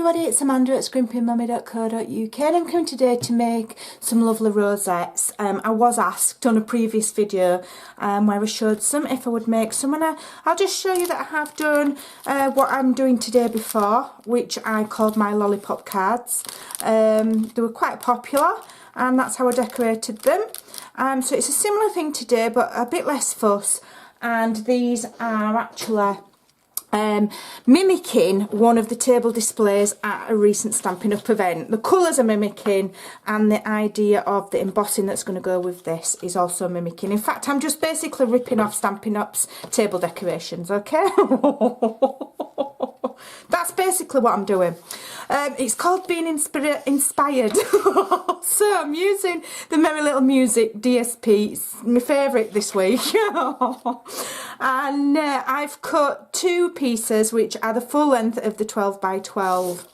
everybody, it's Amanda at scrimpingmommy.co.uk and I'm coming today to make some lovely rosettes. I was asked on a previous video where I showed some if I would make some, and I'll just show you that I have done what I'm doing today before, which I called my lollipop cards. They were quite popular and that's how I decorated them. So it's a similar thing today but a bit less fuss, and these are actually mimicking one of the table displays at a recent Stampin' Up event. The colours are mimicking and the idea of the embossing that's going to go with this is also mimicking. In fact, I'm just basically ripping off Stampin' Up's table decorations, okay? That's basically what I'm doing. It's called being inspired. So I'm using the Merry Little Music DSP. It's my favourite this week. And I've cut two pieces which are the full length of the 12 by 12.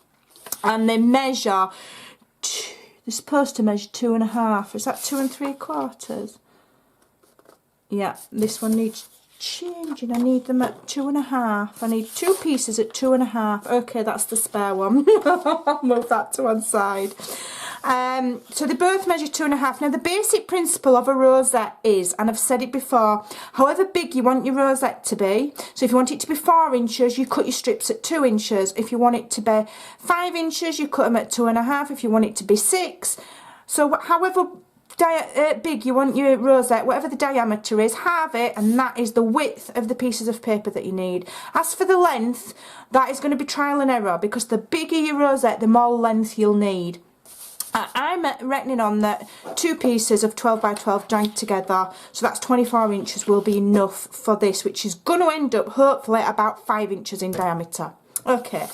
And they measure, they're supposed to measure 2.5. Is that 2 3/4? Yeah, this one needs changing. I need them at 2.5. I need two pieces at 2.5. Okay, that's the spare one. I'll move that to one side. So they both measure 2.5. Now the basic principle of a rosette is, and I've said it before, however big you want your rosette to be. So if you want it to be 4 inches, you cut your strips at 2 inches. If you want it to be 5 inches, you cut them at 2.5. If you want it to be 6, so however big you want your rosette, whatever the diameter is, halve it, and that is the width of the pieces of paper that you need. As for the length, that is going to be trial and error, because the bigger your rosette, the more length you'll need. I'm reckoning on that 2 pieces of 12 by 12 joined together, so that's 24 inches will be enough for this, which is going to end up hopefully about 5 inches in diameter. Okay,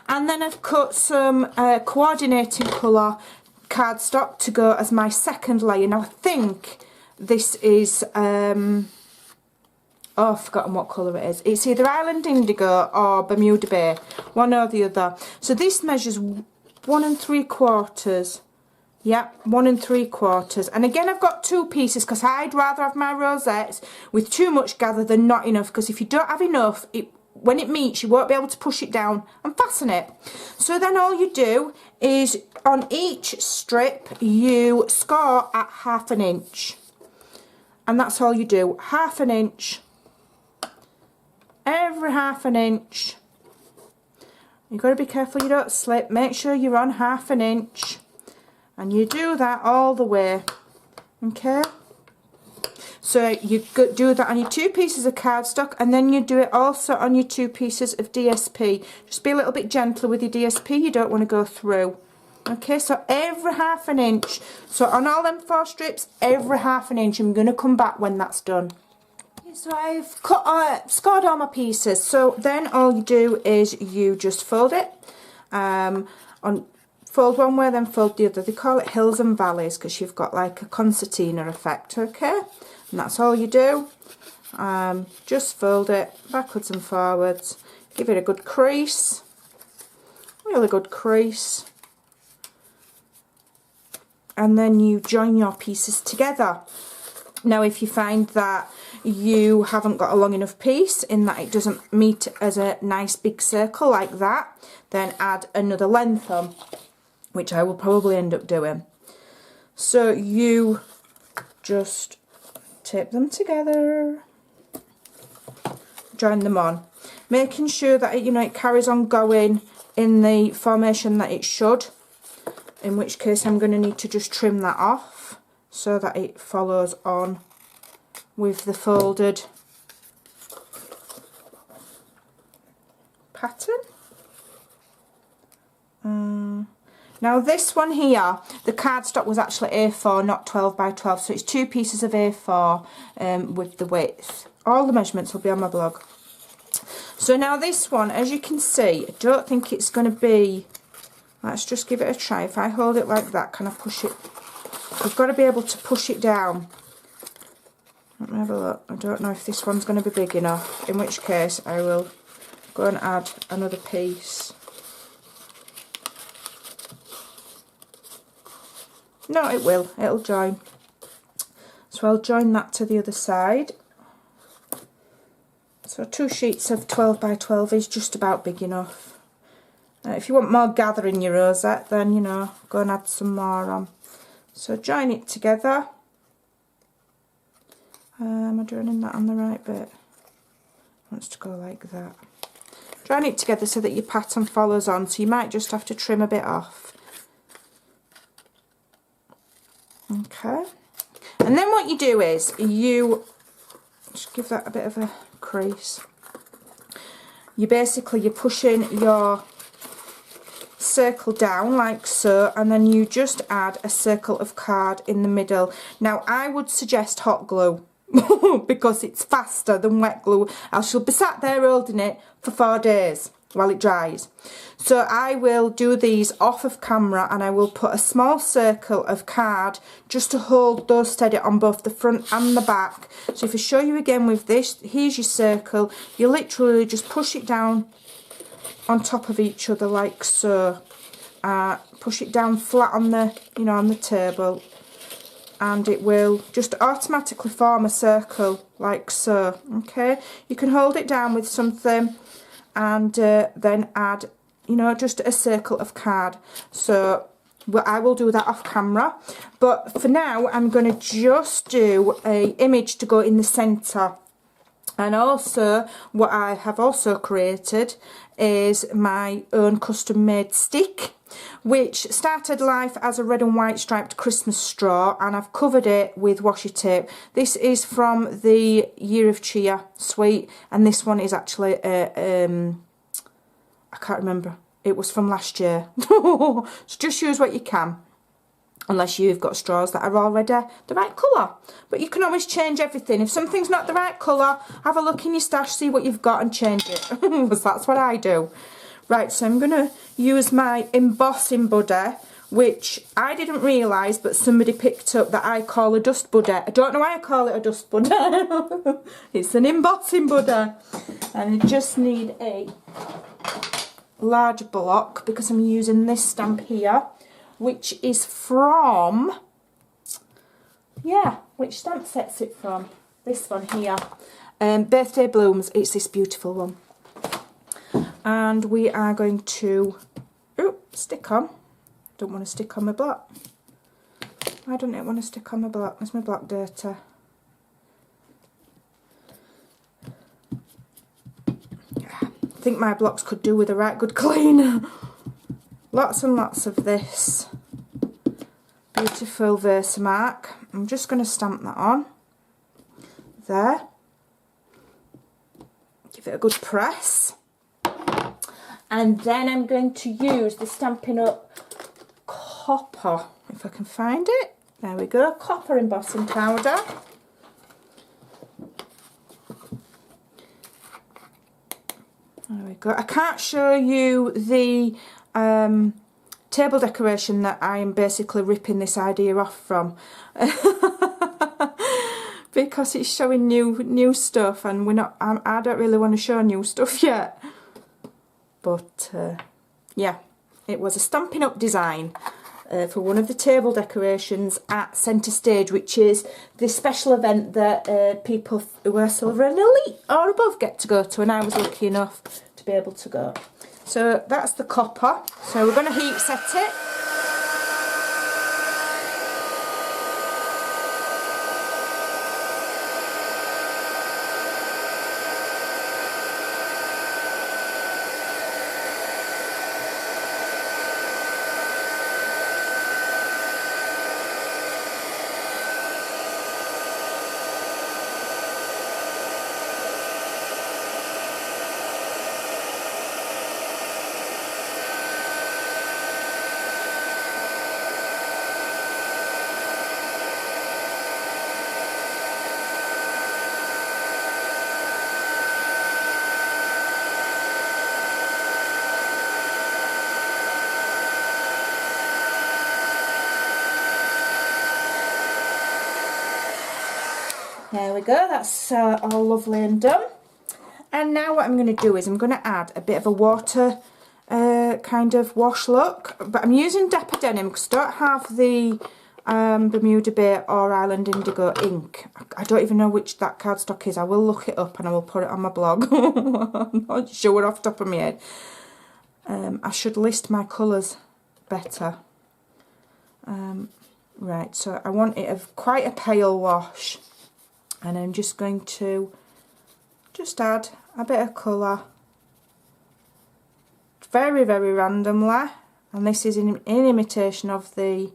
and then I've cut some coordinating colour cardstock to go as my second layer. Now I think this is oh, I've forgotten what colour it is. It's either Island Indigo or Bermuda Bay, one or the other. So this measures 1 3/4. Yep, 1 3/4. And again, I've got 2 pieces because I'd rather have my rosettes with too much gather than not enough, because if you don't have enough, when it meets, you won't be able to push it down and fasten it. So then all you do is on each strip you score at 1/2 inch, and that's all you do. 1/2 inch, every 1/2 inch. You've got to be careful you don't slip. Make sure you're on 1/2 inch, and you do that all the way. Okay, so you do that on your 2 pieces of cardstock, and then you do it also on your 2 pieces of DSP. Just be a little bit gentler with your DSP, you don't want to go through. Okay, so every 1/2 inch. So on all them 4 strips, every 1/2 inch. I'm going to come back when that's done. So I've scored all my pieces. So then all you do is you just fold it. Fold one way, then fold the other. They call it hills and valleys because you've got like a concertina effect, okay? And that's all you do. Just fold it backwards and forwards. Give it a good crease. Really good crease. And then you join your pieces together. Now if you find that you haven't got a long enough piece, in that it doesn't meet as a nice big circle like that, then add another length on, which I will probably end up doing. So you just tape them together, join them on, making sure that it carries on going in the formation that it should, in which case I'm going to need to just trim that off so that it follows on with the folded pattern. Now this one here, the cardstock was actually A4, not 12 by 12, so it's 2 pieces of A4 with the width. All the measurements will be on my blog. So now this one, as you can see, I don't think it's going to be, let's just give it a try. If I hold it like that, can I push it? I've got to be able to push it down. Let me have a look. I don't know if this one's going to be big enough, in which case I will go and add another piece. No, it will. It'll join. So I'll join that to the other side. So 2 sheets of 12 by 12 is just about big enough. If you want more gather in your rosette, then, you know, go and add some more on. So join it together. Am I joining that on the right bit? Wants to go like that. Join it together so that your pattern follows on, so you might just have to trim a bit off. Okay. And then what you do is you just give that a bit of a crease. You're pushing your circle down like so, and then you just add a circle of card in the middle. Now I would suggest hot glue because it's faster than wet glue. I shall be sat there holding it for 4 days while it dries. So I will do these off of camera, and I will put a small circle of card just to hold those steady on both the front and the back. So if I show you again with this, here's your circle. You literally just push it down on top of each other like so. Push it down flat on the, you know, on the table, and it will just automatically form a circle like so. Okay, you can hold it down with something and then add, you know, just a circle of card. So I will do that off camera, but for now I'm going to just do a image to go in the centre. And also what I have also created is my own custom made stick, which started life as a red and white striped Christmas straw, and I've covered it with washi tape. This is from the Year of Cheer suite, and this one is actually I can't remember, it was from last year. So just use what you can, unless you've got straws that are already the right colour. But you can always change everything. If something's not the right colour, have a look in your stash, see what you've got and change it. Because that's what I do. Right, so I'm going to use my embossing buddy, which I didn't realise, but somebody picked up that I call a dust buddy. I don't know why I call it a dust buddy. It's an embossing buddy. And I just need a large block because I'm using this stamp here, which is from, yeah, which stamp set's it from? This one here. Birthday Blooms. It's this beautiful one. And we are going to, stick on. Don't want to stick on my block. Why don't it want to stick on my block? Is my block dirty? I think my blocks could do with a right good clean. Lots and lots of this beautiful Versamark. I'm just going to stamp that on. There. Give it a good press. And then I'm going to use the Stampin' Up copper, if I can find it. There we go, copper embossing powder. There we go. I can't show you the table decoration that I am basically ripping this idea off from. Because it's showing new stuff, and we're not. I don't really want to show new stuff yet. But yeah, it was a Stampin' Up design for one of the table decorations at Centre Stage, which is this special event that people who are Silver and Elite or above get to go to, and I was lucky enough to be able to go. So that's the copper. So we're going to heat set it. There we go, that's all lovely and done. And now what I'm going to do is I'm going to add a bit of a water kind of wash look. But I'm using Dapper Denim because I don't have the Bermuda Bay or Island Indigo ink. I don't even know which that cardstock is. I will look it up and I will put it on my blog. I'm not sure off the top of my head. I should list my colours better. Right, so I want it of quite a pale wash, and I'm just going to just add a bit of colour very, very randomly, and this is in imitation of the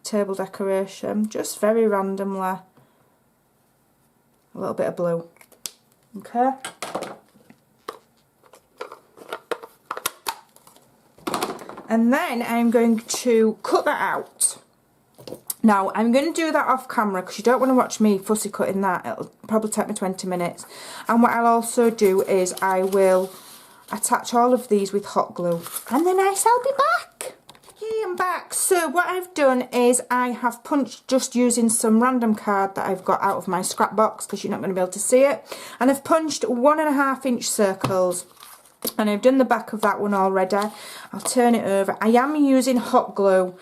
table decoration, just very randomly, a little bit of blue. Okay. And then I'm going to cut that out. Now, I'm going to do that off camera because you don't want to watch me fussy cutting that. It'll probably take me 20 minutes. And what I'll also do is I will attach all of these with hot glue. And then I shall be back. Yay, I'm back. So what I've done is I have punched, just using some random card that I've got out of my scrap box because you're not going to be able to see it. And I've punched 1.5 inch circles. And I've done the back of that one already. I'll turn it over. I am using hot glue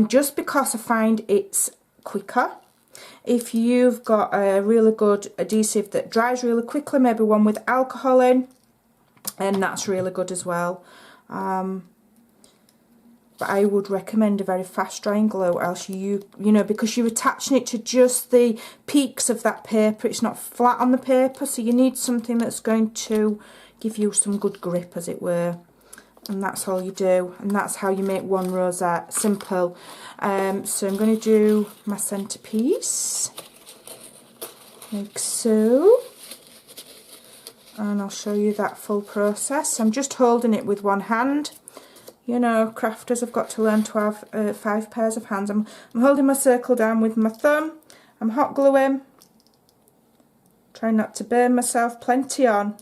just because I find it's quicker. If you've got a really good adhesive that dries really quickly, maybe one with alcohol in, and that's really good as well. But I would recommend a very fast drying glue, else you know, because you're attaching it to just the peaks of that paper, it's not flat on the paper, so you need something that's going to give you some good grip, as it were. And that's all you do, and that's how you make one rosette. Simple. So I'm going to do my centerpiece like so, and I'll show you that full process. I'm just holding it with one hand. You know, crafters have got to learn to have 5 pairs of hands. I'm holding my circle down with my thumb. I'm hot gluing, trying not to burn myself, plenty on.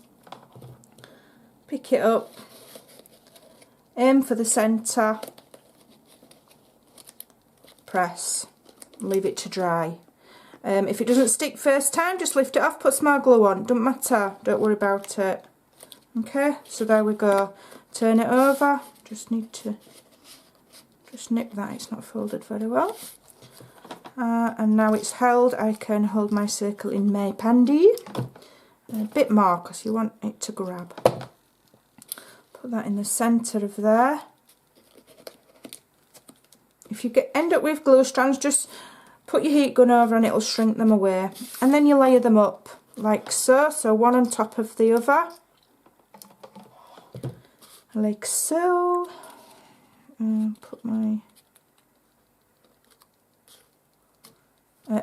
Pick it up, aim for the centre, press, leave it to dry. If it doesn't stick first time, just lift it off, put some more glue on, don't matter, don't worry about it. Okay, so there we go. Turn it over, just need to just nip that, it's not folded very well. And now it's held, I can hold my circle in my pandy. A bit more because you want it to grab. Put that in the centre of there. If you end up with glue strands, just put your heat gun over and it'll shrink them away. And then you layer them up like so, so one on top of the other. Like so. And put my...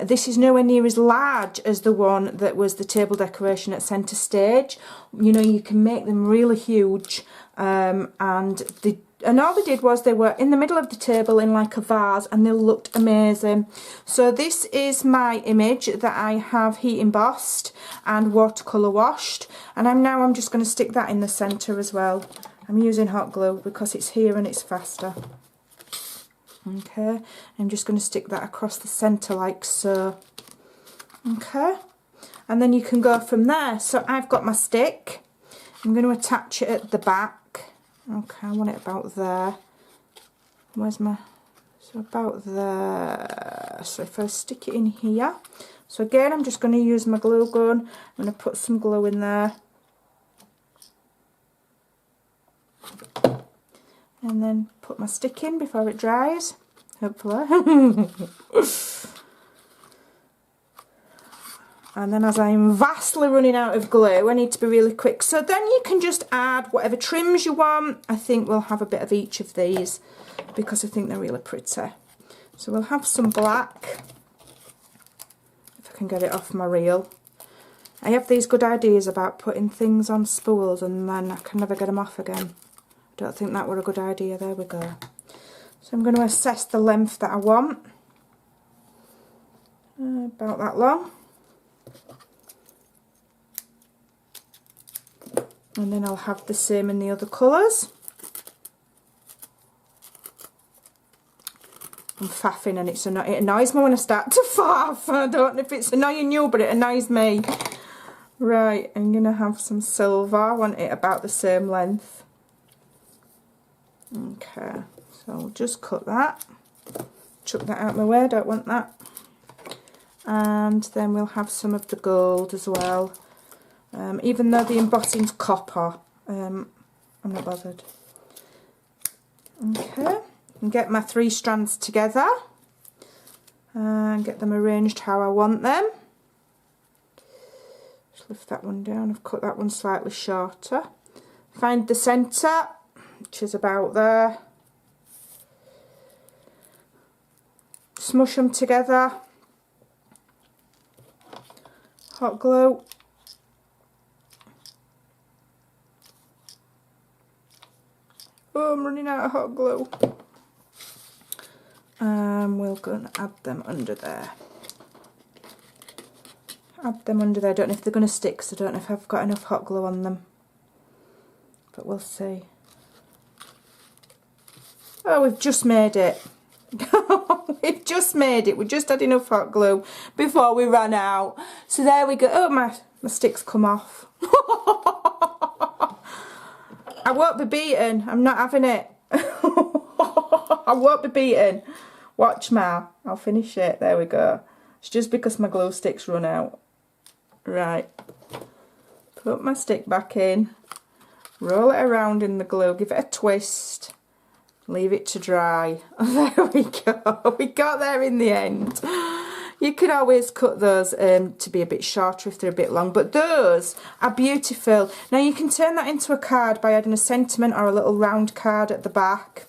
this is nowhere near as large as the one that was the table decoration at centre stage. You know, you can make them really huge, and all they did was they were in the middle of the table in like a vase, and they looked amazing. So this is my image that I have heat embossed and watercolour washed, and I'm just going to stick that in the centre as well. I'm using hot glue because it's here and it's faster. Okay, I'm just going to stick that across the centre like so. Okay, and then you can go from there. So I've got my stick. I'm going to attach it at the back. Okay, I want it about there. Where's my... so about there. So if I stick it in here. So again, I'm just going to use my glue gun. I'm going to put some glue in there. And then put my stick in before it dries, hopefully. And then as I'm vastly running out of glue, I need to be really quick. So then you can just add whatever trims you want. I think we'll have a bit of each of these because I think they're really pretty. So we'll have some black, if I can get it off my reel. I have these good ideas about putting things on spools and then I can never get them off again. Don't think that were a good idea. There we go. So I'm going to assess the length that I want. About that long. And then I'll have the same in the other colours. I'm faffing and it annoys me when I start to faff. I don't know if it's annoying you, but it annoys me. Right, I'm going to have some silver. I want it about the same length. Okay, so I'll just cut that, chuck that out of my way, don't want that. And then we'll have some of the gold as well. Even though the embossing's copper, I'm not bothered. Okay, and get my 3 strands together and get them arranged how I want them. Just lift that one down, I've cut that one slightly shorter. Find the centre, which is about there. Smush them together. Hot glue. Oh, I'm running out of hot glue. We're going to add them under there. Add them under there. I don't know if they're going to stick, so I don't know if I've got enough hot glue on them. But we'll see. Oh, we've just made it. We've just made it. We just had enough hot glue before we ran out. So there we go. Oh, my sticks come off. I won't be beaten. I'm not having it. I won't be beaten. Watch ma. I'll finish it. There we go. It's just because my glue sticks run out. Right. Put my stick back in. Roll it around in the glue. Give it a twist. Leave it to dry. There we go. We got there in the end. You can always cut those to be a bit shorter if they're a bit long, but those are beautiful. Now you can turn that into a card by adding a sentiment or a little round card at the back.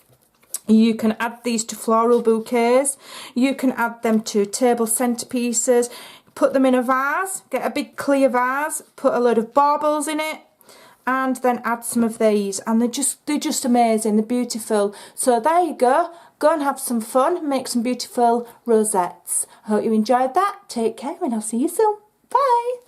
You can add these to floral bouquets. You can add them to table centerpieces. Put them in a vase. Get a big clear vase. Put a load of baubles in it. And then add some of these, and they're just amazing. They're beautiful. So there you go. Go and have some fun. Make some beautiful rosettes. I hope you enjoyed that. Take care, and I'll see you soon. Bye.